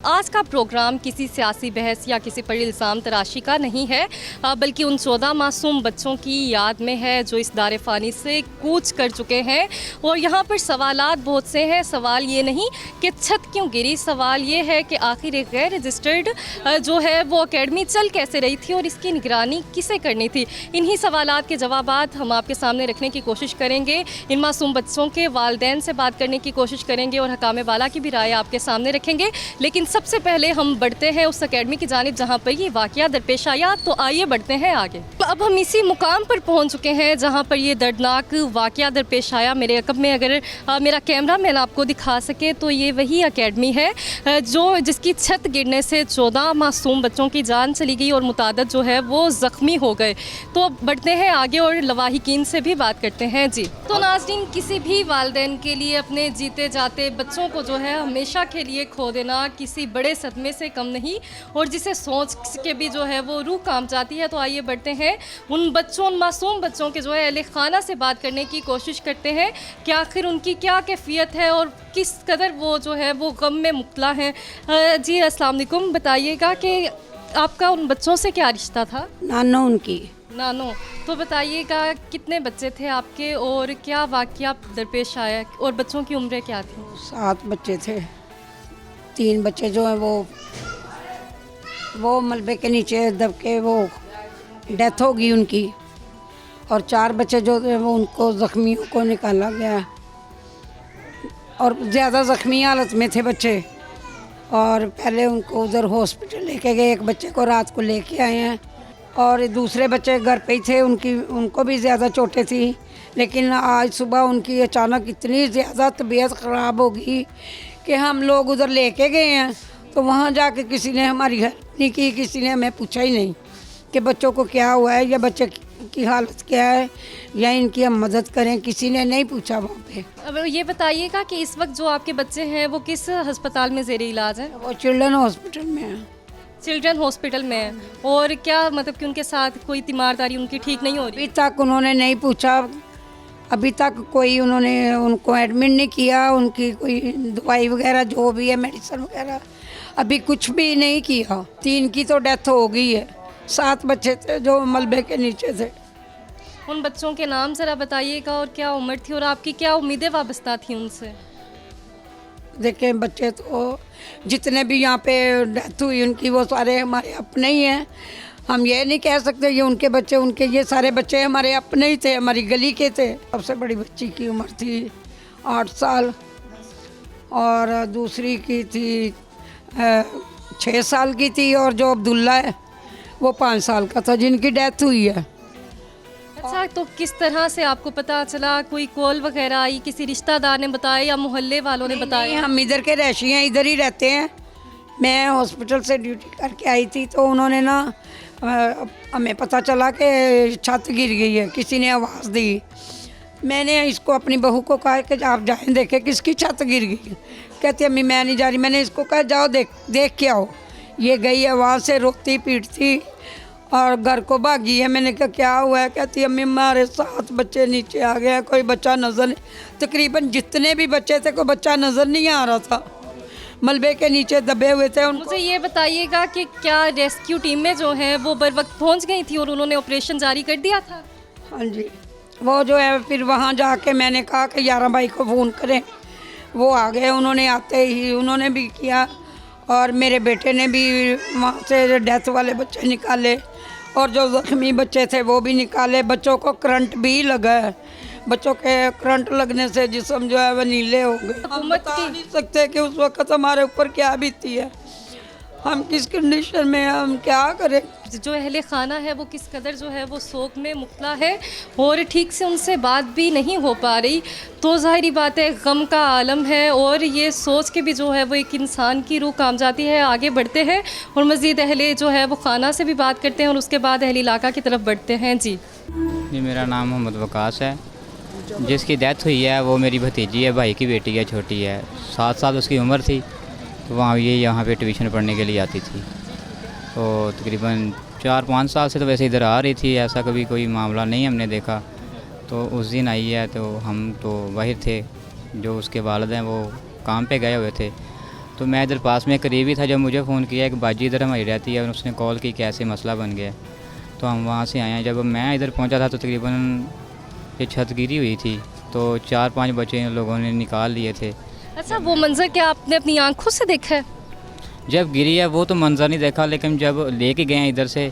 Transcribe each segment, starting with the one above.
आज का प्रोग्राम किसी सियासी बहस या किसी पर इल्ज़ाम तराशी का नहीं है, बल्कि उन 14 मासूम बच्चों की याद में है जो इस दारे फ़ानी से कूच कर चुके हैं। और यहाँ पर सवालात बहुत से हैं। सवाल ये नहीं कि छत क्यों गिरी, सवाल ये है कि आखिर एक गैर रजिस्टर्ड जो है वो अकेडमी चल कैसे रही थी और इसकी निगरानी किसे करनी थी। इन्हीं सवालात के जवाबात हम आपके सामने रखने की कोशिश करेंगे। इन मासूम बच्चों के वालिदैन से बात करने की कोशिश करेंगे और हकाम वाला की भी राय आपके सामने रखेंगे। लेकिन सबसे पहले हम बढ़ते हैं उस अकेडमी की जानिब जहां पर ये वाकया दरपेश आया। तो आइए बढ़ते हैं आगे। अब हम इसी मुकाम पर पहुंच चुके हैं जहां पर ये दर्दनाक वाकया दरपेश आया। मेरे अकब में अगर मेरा कैमरा मैन आपको दिखा सके तो ये वही अकेडमी है जिसकी छत गिरने से 14 मासूम बच्चों की जान चली गई और मुतादद जो है वो ज़ख्मी हो गए। तो बढ़ते हैं आगे और लवाहिकीन से भी बात करते हैं। जी तो नाज़रीन, किसी भी वालिदैन के लिए अपने जीते जाते बच्चों को जो है हमेशा के लिए खो देना किसी बड़े सदमे से कम नहीं, और जिसे सोच के भी जो है वो रूह कांप जाती है। तो आइए बढ़ते हैं उन मासूम बच्चों के जो है अहले खाना से बात करने की कोशिश करते हैं कि आखिर उनकी क्या कैफियत है और किस कदर वो जो है वो गम में मुब्तला हैं। जी अस्सलाम वालेकुम, बताइएगा कि आपका उन बच्चों से क्या रिश्ता था? नानो उनकी। नानो, तो बताइएगा कितने बच्चे थे आपके और क्या वाकया दरपेश आया और बच्चों की उम्रें क्या थी? 7 बच्चे थे। 3 बच्चे जो हैं वो मलबे के नीचे दब के वो डेथ हो गई उनकी, और 4 बच्चे जो थे वो उनको ज़ख्मियों को निकाला गया, और ज़्यादा ज़ख्मी हालत में थे बच्चे। और पहले उनको उधर हॉस्पिटल लेके गए, एक बच्चे को रात को लेके आए हैं, और दूसरे बच्चे घर पे ही थे, उनको भी ज़्यादा चोटें थी। लेकिन आज सुबह उनकी अचानक इतनी ज़्यादा तबीयत ख़राब हो गई कि हम लोग उधर लेके गए हैं, तो वहाँ जाके किसी ने हमारी हेल्प नहीं की, किसी ने हमें पूछा ही नहीं कि बच्चों को क्या हुआ है या बच्चे की हालत क्या है या इनकी हम मदद करें, किसी ने नहीं पूछा वहाँ पे। अब ये बताइएगा कि इस वक्त जो आपके बच्चे हैं वो किस अस्पताल में ज़ेरे इलाज हैं? वो चिल्ड्रन हॉस्पिटल में है। चिल्ड्रन हॉस्पिटल में है। और क्या मतलब कि उनके साथ कोई तीमारदारी उनकी ठीक नहीं हो रही? अभी तक उन्होंने नहीं पूछा, अभी तक कोई उन्होंने उनको एडमिट नहीं किया, उनकी कोई दवाई वगैरह जो भी है मेडिसिन वगैरह अभी कुछ भी नहीं किया। 3 की तो डेथ हो गई है, 7 बच्चे थे जो मलबे के नीचे थे। उन बच्चों के नाम ज़रा बताइएगा और क्या उम्र थी और आपकी क्या उम्मीदें वाबस्ता थी उनसे? देखें, बच्चे तो जितने भी यहाँ पे डेथ हुई उनकी वो सारे हमारे अपने ही हैं। हम ये नहीं कह सकते ये उनके बच्चे, उनके ये सारे बच्चे हमारे अपने ही थे, हमारी गली के थे। सबसे बड़ी बच्ची की उम्र थी 8 साल और दूसरी की थी 6 साल की थी, और जो अब्दुल्ला है वो 5 साल का था जिनकी डेथ हुई है। अच्छा, तो किस तरह से आपको पता चला? कोई कॉल वगैरह आई, किसी रिश्तेदार ने बताया या मोहल्ले वालों ने बताया? हम इधर के रहशी हैं, इधर ही रहते हैं। मैं हॉस्पिटल से ड्यूटी करके आई थी तो उन्होंने ना हमें पता चला कि छत गिर गई है, किसी ने आवाज़ दी। मैंने इसको अपनी बहू को कहा कि आप जाएं देखें किसकी छत गिर गई। कहती अम्मी मैं नहीं जा रही। मैंने इसको कहा जाओ देख के आओ। ये गई आवाज़ से रोती पीटती और घर को भागी है। मैंने कहा क्या हुआ है? कहती अम्मी हमारे 7 बच्चे नीचे आ गए हैं, कोई बच्चा नज़र नहीं, तकरीबन जितने भी बच्चे थे कोई बच्चा नज़र नहीं आ रहा था, मलबे के नीचे दबे हुए थे। मुझे ये बताइएगा कि क्या रेस्क्यू टीमें जो हैं वो बर वक्त पहुँच गई थी और उन्होंने ऑपरेशन जारी कर दिया था? हाँ जी, वो जो है फिर वहाँ जाके मैंने कहा कि 11 भाई को फ़ोन करें, वो आ गए। उन्होंने आते ही उन्होंने भी किया और मेरे बेटे ने भी वहाँ से डेथ वाले बच्चे निकाले और जो ज़ख्मी बच्चे थे वो भी निकाले। बच्चों को करंट भी लगा है, बच्चों के करंट लगने से जिस्म जो है वह नीले हो गए। हम बता नहीं सकते कि उस वक्त हमारे ऊपर क्या बीती है, हम किस कंडीशन में हैं, हम क्या करें। जो अहले खाना है वो किस कदर जो है वो शोक में मुब्तला है और ठीक से उनसे बात भी नहीं हो पा रही। तो ज़ाहिरी बात है गम का आलम है और ये सोच के भी जो है वो एक इंसान की रूह कांप जाती है। आगे बढ़ते हैं और मज़ीद अहले जो है वो खाना से भी बात करते हैं और उसके बाद अहले इलाका की तरफ बढ़ते हैं। जी मेरा नाम मोहम्मद वकास है। जिसकी डेथ हुई है वो मेरी भतीजी है, भाई की बेटी है, छोटी है, 7 साल उसकी उम्र थी। तो यहाँ पे ट्यूशन पढ़ने के लिए आती थी। तो तकरीबन 4-5 साल से तो वैसे इधर आ रही थी, ऐसा कभी कोई मामला नहीं हमने देखा। तो उस दिन आई है तो हम तो बाहर थे, जो उसके वालिद हैं वो काम पे गए हुए थे। तो मैं इधर पास में करीबी था, जब मुझे फ़ोन किया एक बाजी इधर हमारी रहती है और उसने कॉल की कैसे मसला बन गया, तो हम वहाँ से आए हैं। जब मैं इधर पहुँचा था तो तकरीबन ये छत गिरी हुई थी, तो 4-5 बच्चे इन लोगों ने निकाल लिए थे। अच्छा, वो मंजर क्या आपने अपनी आंखों से देखा है? जब गिरी है वो तो मंजर नहीं देखा, लेकिन जब लेके गए हैं इधर से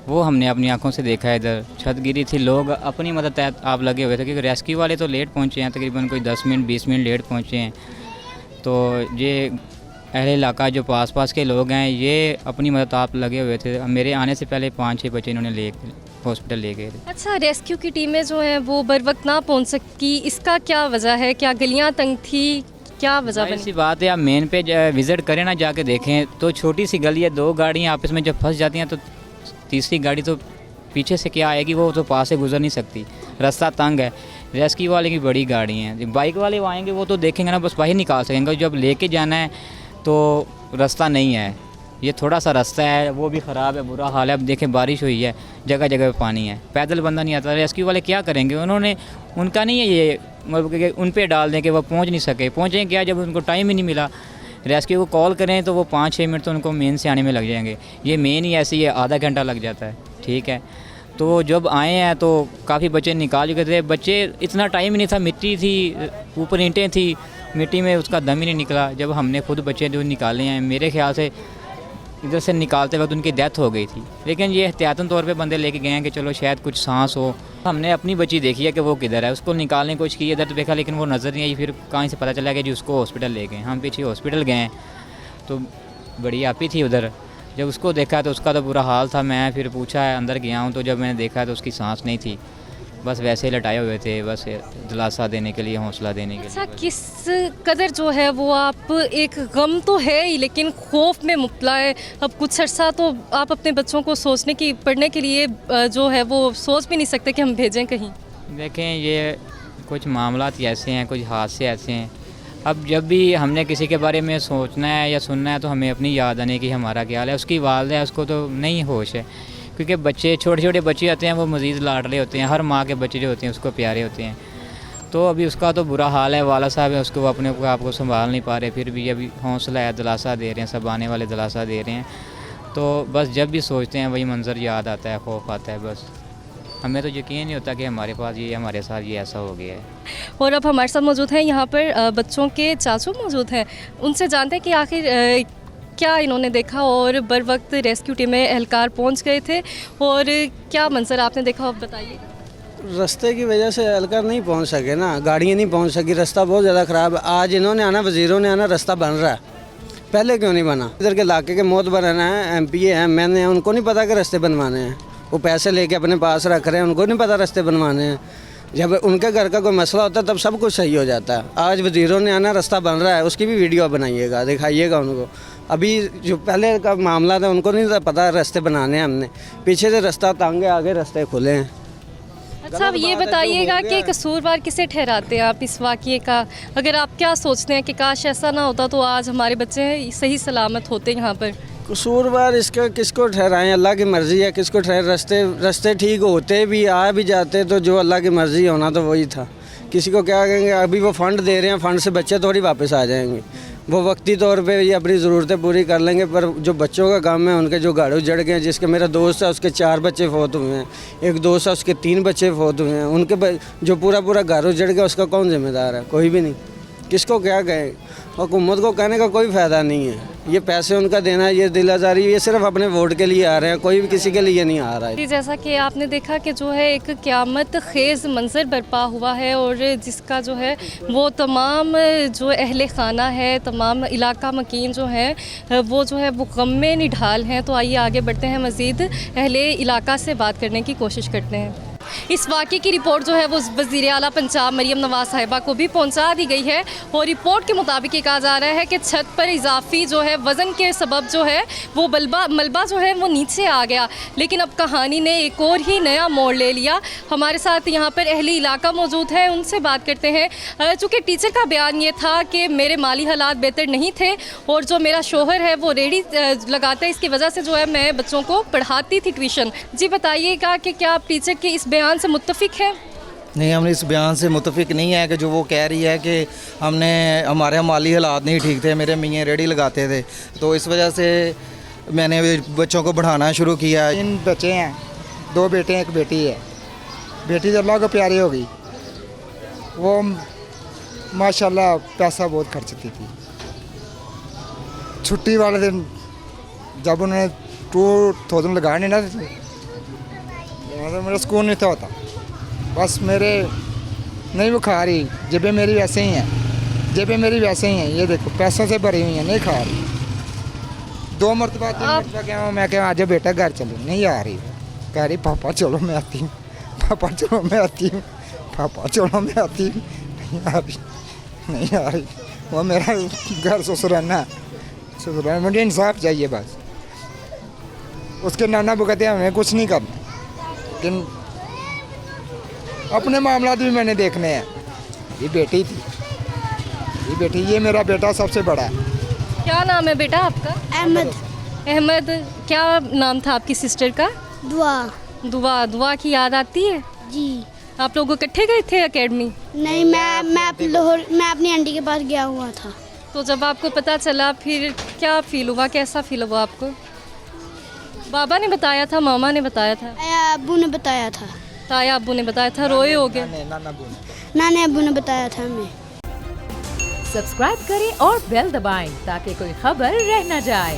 वो हमने अपनी आंखों से देखा है। इधर छत गिरी थी, लोग अपनी मदद तहत आप लगे हुए थे, क्योंकि रेस्क्यू वाले तो लेट पहुँचे हैं, तकरीबन कोई 10 मिनट 20 मिनट लेट पहुँचे हैं। तो ये अहले इलाका जो पास के लोग हैं ये अपनी मदद आप लगे हुए थे। मेरे आने से पहले 5-6 बच्चे इन्होंने हॉस्पिटल ले गए थे। अच्छा, रेस्क्यू की टीमें जो हैं वो बर वक्त ना पहुंच सकी, इसका क्या वजह है? क्या गलियां तंग थी, क्या वजह बनी? ऐसी बात है, आप मेन पे विज़िट करें ना, जाके देखें तो छोटी सी गली है, 2 गाड़ियाँ आपस में जब फंस जाती हैं तो तीसरी गाड़ी तो पीछे से क्या आएगी, वो तो पास से गुजर नहीं सकती, रास्ता तंग है। रेस्क्यू वाले की बड़ी गाड़ी हैं, बाइक वाले वो आएंगे वो तो देखेंगे ना, बस बाहर निकाल सकेंगे। जब लेके जाना है तो रास्ता नहीं है, ये थोड़ा सा रास्ता है वो भी ख़राब है, बुरा हाल है। अब देखें बारिश हुई है, जगह जगह पे पानी है, पैदल बंदा नहीं आता। रेस्क्यू वाले क्या करेंगे, उन्होंने उनका नहीं है ये मतलब कि उन पे डाल दें कि वो पहुंच नहीं सके। पहुंचें क्या जब उनको टाइम ही नहीं मिला। रेस्क्यू को कॉल करें तो वो 5-6 मिनट तो उनको मेन से आने में लग जाएंगे। ये मेन ही ऐसी है, आधा घंटा लग जाता है, ठीक है। तो जब आए हैं तो काफ़ी बच्चे निकाल चुके थे। बच्चे इतना टाइम ही नहीं था, मिट्टी थी, ऊपर ईंटें थी, मिट्टी में उसका दम ही नहीं निकला। जब हमने खुद बच्चे जो निकाले हैं, मेरे ख्याल से इधर से निकालते वक्त उनकी डेथ हो गई थी, लेकिन ये एहतियातन तौर पे बंदे लेके गए हैं कि चलो शायद कुछ सांस हो। हमने अपनी बच्ची देखी है कि वो किधर है, उसको निकालने की कोशिश की, इधर तो देखा लेकिन वो नज़र नहीं आई। फिर कहाँ से पता चला कि जी उसको हॉस्पिटल ले गए। हम पीछे हॉस्पिटल गए तो बड़ी आपी थी उधर, जब उसको देखा तो उसका तो बुरा हाल था। मैं फिर पूछा है, अंदर गया हूँ तो जब मैंने देखा तो उसकी सांस नहीं थी, बस वैसे ही लटाए हुए थे, बस दिलासा देने के लिए, हौसला देने के लिए। अच्छा, किस कदर जो है वो आप, एक गम तो है ही लेकिन खौफ में मुब्तला है। अब कुछ अर्सा तो आप अपने बच्चों को सोचने की, पढ़ने के लिए जो है वो सोच भी नहीं सकते कि हम भेजें कहीं। देखें ये कुछ मामलात ऐसे हैं, कुछ हादसे ऐसे हैं। अब जब भी हमने किसी के बारे में सोचना है या सुनना है तो हमें अपनी याद आने की हमारा ख्याल है। उसकी वालिदा है, उसको तो नहीं होश है, क्योंकि बच्चे छोटे छोटे बच्चे होते हैं वो मज़ीद लाडले होते हैं। हर माँ के बच्चे जो होते हैं उसको प्यारे होते हैं। तो अभी उसका तो बुरा हाल है, वाला साहब है, उसको वो अपने आप को संभाल नहीं पा रहे, फिर भी अभी हौसला है, दिलासा दे रहे हैं, सब आने वाले दिलासा दे रहे हैं। तो बस जब भी सोचते हैं वही मंज़र याद आता है, खौफ आता है। बस हमें तो यकीन नहीं होता कि हमारे पास ये, हमारे साथ ये ऐसा हो गया है। और अब हमारे साथ मौजूद हैं यहाँ पर बच्चों के चाचू मौजूद हैं, उनसे जानते हैं कि आखिर क्या इन्होंने देखा और बर वक्त रेस्क्यू टीम में एहलकार पहुँच गए थे और क्या मंजर आपने देखा, आप बताइए। रास्ते की वजह से एहलकार नहीं पहुंच सके ना, गाड़ियाँ नहीं पहुंच सकी, रास्ता बहुत ज़्यादा ख़राब है। आज इन्होंने आना, वज़ीरों ने आना, रास्ता बन रहा है, पहले क्यों नहीं बना? इधर के इलाके के मोतबर हैं, MPA हैं, मैंने हैं, उनको नहीं पता कि रास्ते बनवाने हैं। वो पैसे लेके अपने पास रख रहे हैं, उनको नहीं पता रास्ते बनवाने हैं। जब उनके घर का कोई मसला होता है तब सब कुछ सही हो जाता है। आज वज़ीरों ने आना, रास्ता बन रहा है, उसकी भी वीडियो बनाइएगा, दिखाइएगा उनको। अभी जो पहले का मामला था उनको नहीं पता रास्ते बनाने हैं हमने, पीछे से रास्ता तंग है, आगे रास्ते खुले हैं। अच्छा, अब ये बताइएगा कि कसूरवार किसे ठहराते हैं आप इस वाक़ये का? अगर आप क्या सोचते हैं कि काश ऐसा ना होता तो आज हमारे बच्चे सही सलामत होते यहाँ पर? कसूरवार इसका किसको ठहराएं, अल्लाह की मर्ज़ी है, किसको ठहर। रास्ते ठीक होते भी, आ भी जाते तो जो अल्लाह की मर्ज़ी होना तो वही था। किसी को क्या कहेंगे, अभी वो फ़ंड दे रहे हैं, फ़ंड से बच्चे थोड़ी वापस आ जाएंगे। वो वक्ती तौर पे ये अपनी ज़रूरतें पूरी कर लेंगे, पर जो बच्चों का काम है उनके जो गाड़ू जड़ गए हैं, जिसके मेरा दोस्त है उसके 4 बच्चे फौत हुए हैं, एक दोस्त है उसके 3 बच्चे फौत हुए हैं, उनके जो पूरा गाड़ू जड़ गया उसका कौन जिम्मेदार है? कोई भी नहीं। किसको क्या कहे? हुकूमत को कहने का कोई फ़ायदा नहीं है। ये पैसे उनका देना, ये दिलाजारी, ये सिर्फ अपने वोट के लिए आ रहे हैं, कोई भी किसी के लिए नहीं आ रहा है। जैसा कि आपने देखा कि जो है एक क़यामत खेज़ मंजर बर्पा हुआ है और जिसका जो है वो तमाम जो अहले खाना है, तमाम इलाका मकीन जो है वो जो है वो गम में निढाल हैं। तो आइए आगे बढ़ते हैं, मज़ीद अहले इलाका से बात करने की कोशिश करते हैं। इस वाक़े की रिपोर्ट जो है वो वज़ीर आला पंजाब मरियम नवाज़ साहिबा को भी पहुंचा दी गई है और रिपोर्ट के मुताबिक ये कहा जा रहा है कि छत पर इजाफी जो है वज़न के सबब जो है वो मलबा जो है वो नीचे आ गया। लेकिन अब कहानी ने एक और ही नया मोड़ ले लिया। हमारे साथ यहाँ पर अहली इलाका मौजूद है, उनसे बात करते हैं। चूँकि टीचर का बयान ये था कि मेरे माली हालात बेहतर नहीं थे और जो मेरा शोहर है वो रेडी लगाता है, इसकी वजह से जो है मैं बच्चों को पढ़ाती थी ट्यूशन। जी बताइएगा कि क्या आप टीचर के इस बयान से मुत्तफिक हैं? नहीं, हम इस बयान से मुतफिक नहीं है कि जो वो कह रही है कि हमारे माली हालात नहीं ठीक थे, मेरे मियाँ रेडी लगाते थे, तो इस वजह से मैंने बच्चों को बढ़ाना शुरू किया। 3 बच्चे हैं, 2 बेटे हैं, 1 बेटी है। बेटी तो अल्लाह को प्यारी होगी, वो माशाल्लाह पैसा बहुत खर्चती थी। छुट्टी वाले दिन जब उन्होंने 2000 लगाने ना थे तो मेरा सुकून नहीं था होता। बस मेरे नहीं वो खा रही, जेबें मेरी वैसे ही हैं, जेबें मेरी वैसे ही हैं, ये देखो पैसों से भरी हुई हैं, नहीं खा रही। 2 मरतबा 3 मरतबा क्या मैं क्या आज बेटा घर चलो, नहीं आ रही, कह रही पापा चलो मैं आती हूँ, पापा चलो मैं आती हूँ, पापा चलो मैं आती हूँ, नहीं आ रही, नहीं आ रही। वो मेरा घर ससुराना है, ससुराना, मुझे इंसाफ चाहिए बस। उसके नाना वो कहते हैं हमें कुछ नहीं करना, लेकिन अपने मामला भी मैंने देखने हैं। ये बेटी थी, ये बेटी, ये मेरा बेटा सबसे बड़ा है। क्या नाम है बेटा आपका? अहमद। अहमद। क्या नाम था आपकी सिस्टर का? दुआ। दुआ। दुआ की याद आती है? जी आप लोग इकट्ठे गए थे एकेडमी? नहीं, मैं लाहौर, मैं अपनी आंटी के पास गया हुआ था। तो जब आपको पता चला फिर क्या फील हुआ, कैसा फील हुआ आपको? बाबा ने बताया था, मामा ने बताया था, अब्बू ने बताया था, ताया अब्बू ने बताया था, रोए होगे? नाने अब्बू ने बताया था हमें। सब्सक्राइब करें और बेल दबाएं ताकि कोई खबर रह न जाए।